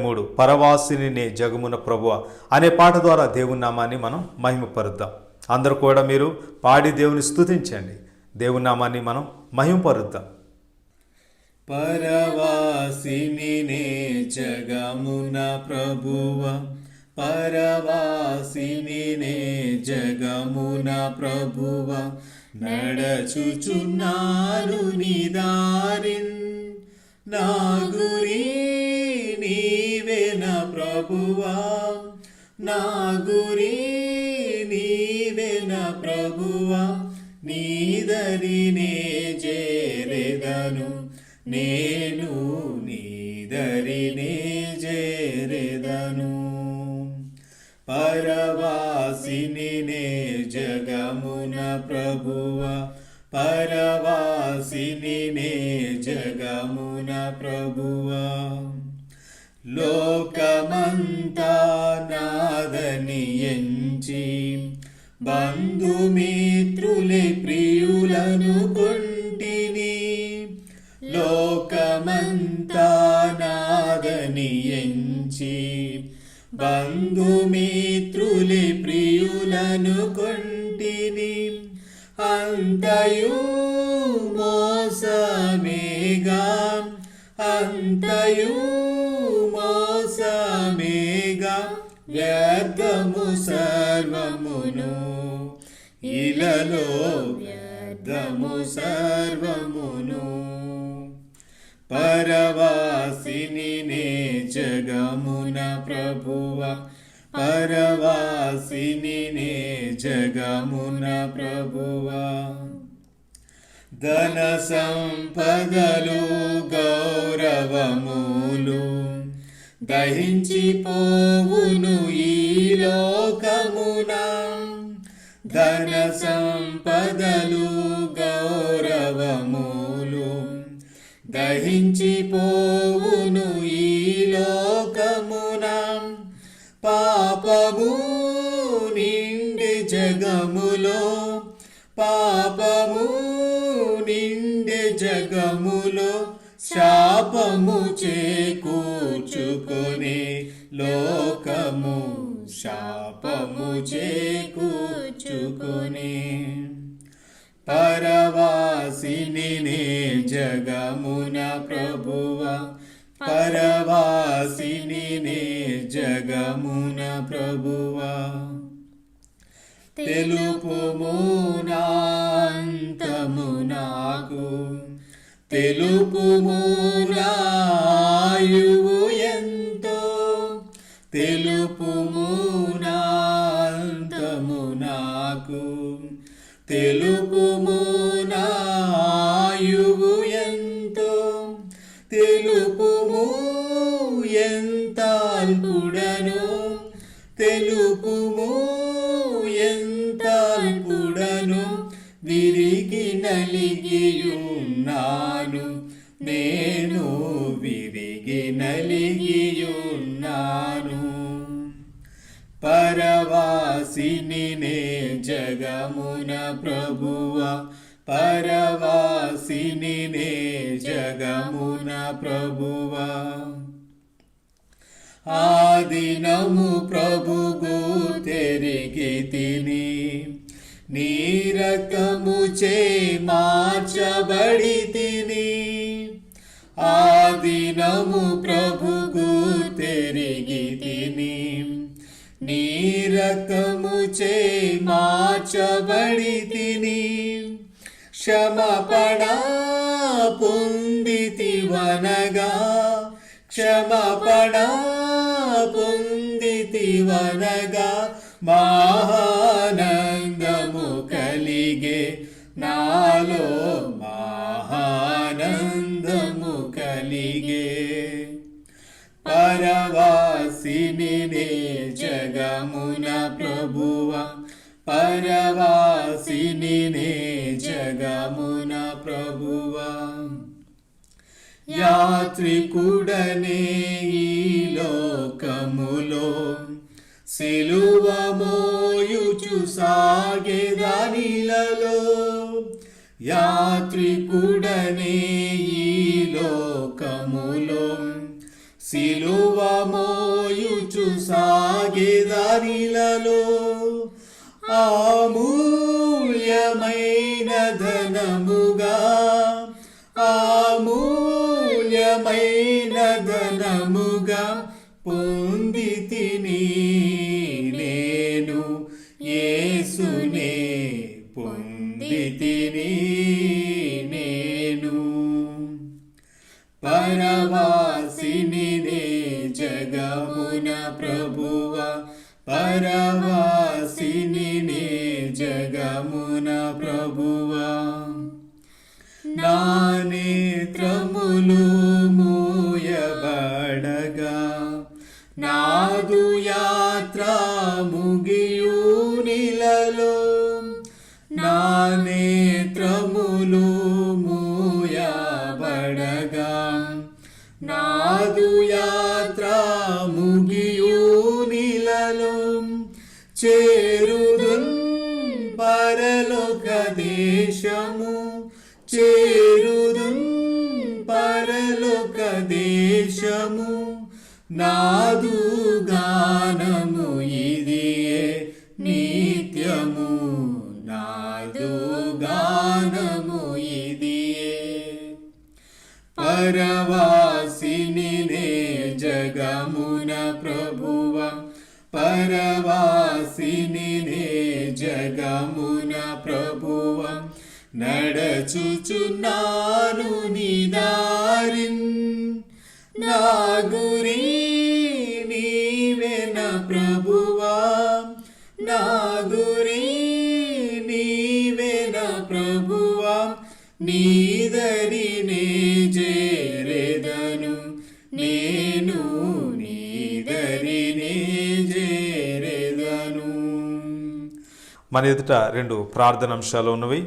3 పరవాసిని నే జగమున ప్రభువ అనే పాట ద్వారా దేవుని నామాన్ని మనం మహిమపరుద్దాం. అందరూ కూడా మీరు పాడి దేవుని స్తుతించండి. దేవుని నామాన్ని మనం మహిమపరుద్దాం. పరవాసిని నే జగమున ప్రభువ, పరవాసిని నే జగమున ప్రభువ, నడచుచున్నాను నీ దారిన్, నా గురి నీవేన ప్రభువా, నా గురి నీవేన ప్రభువా, నీదరినే చేరెదను, నేను నీదరినే చేరెదను. పరవాసిని నే జగమున ప్రభువ, పరవాసిని నే జగమున ప్రభువ, లోకమంతా నాదని ఎంచి బంధుమిత్రులే ప్రియులను కొంటిని, లోకమంతా నాదని ఎంచి బంధుమిత్రులే ప్రియులను కొంటిని, అంతయు మోసమేగా, అంతయు మోసమేగా, వ్యర్థము సర్వమును ఇలలో, వ్యర్థము సర్వమును. పరవాసిని నే జగమున ప్రభువ, పరవాసిని నే జగమున ప్రభువ, ధన సంపదలు గౌరవములు దహించిపోవును ఈ లోకమున, ధన సంపదలు గౌరవములు దహించిపోవును ఈ లోకమున, పాపము నిండి జగములో, పాపము నిండి జగములో, శాపము చేకూర్చుకొని లోకము, శాపము చేకూర్చుకొని. పరవాసిని నే జగమున ప్రభువ, పరవాసిని నే జగమున ప్రభువ, తెలుపుము నాంతము నాకు, తెలుపుము నాయువు ఎంతో, తెలుపుము నాంతము నాకు, తెలుపుము నాయువు ఎంతో, తెలుపుము ఎంత అల్పుడను, తెలుపుము ఎంత అల్పుడను, విరిగి నలిగియున్నాను, నేను విరిగి నలిగియున్నాను. పరవాసిని నే జగమున ప్రభువ, పరవాసిని నే జగమున ప్రభువ, ఆదినము ప్రభుగు తెరిగి తిని, నీ రక్తము చే మార్చబడి తిని, ఆదినము ప్రభుగు తెరిగి తిని, నీ రక్తము చే మార్చబడి తిని, క్షమాపణ పొందితివనగా, క్షమాపణ పొందితివనగా, మహానందము కలిగే నాలో, మహానందము కలిగే. పరవాసిని నే జగమున ప్రభువ, పరవాసిని నే జగమున ప్రభువ, యాత్రికుడనే ఈ లోకములో, సిలువ మోయుచు సాగెదనిలలో, యాత్రికుడనే ఈ లోకములో, సిలువ మోయుచు సాగేదానిలలో అమూల్యమైన ధనముగా అమూల్యమైన ధనముగా పొందితిని నేను యేసునే పొందితిని నేను పరవాసిని నే జగమున ప్రభువ పరవాసిని నే జగమున ప్రభువ నా నేత్రములు మూయబడగా నాదు యాత్ర ముగియు నిలలో నా నేత్రములు మూయబడగా నాదు యాత్ర ముగియు నిలలో చేరుదున్ పరలోక దేశము చేరుదున్ పరలోక దేశము నాదు గానము ఇదియే నిత్యము నాదు గానము ఇదియే పరవాసిని నే జగమున ప్రభువ పరవాసిని నే జగమున ప్రభువ నడచుచున్నాను నీ దారిన్ నా గురి నీవేన ప్రభువా నా గురి నీవేన ప్రభువా నీదరినే చేరెదను నేను నీదరినే చేరెదను. మన ఎదుట రెండు ప్రార్థనాంశాలు ఉన్నవి.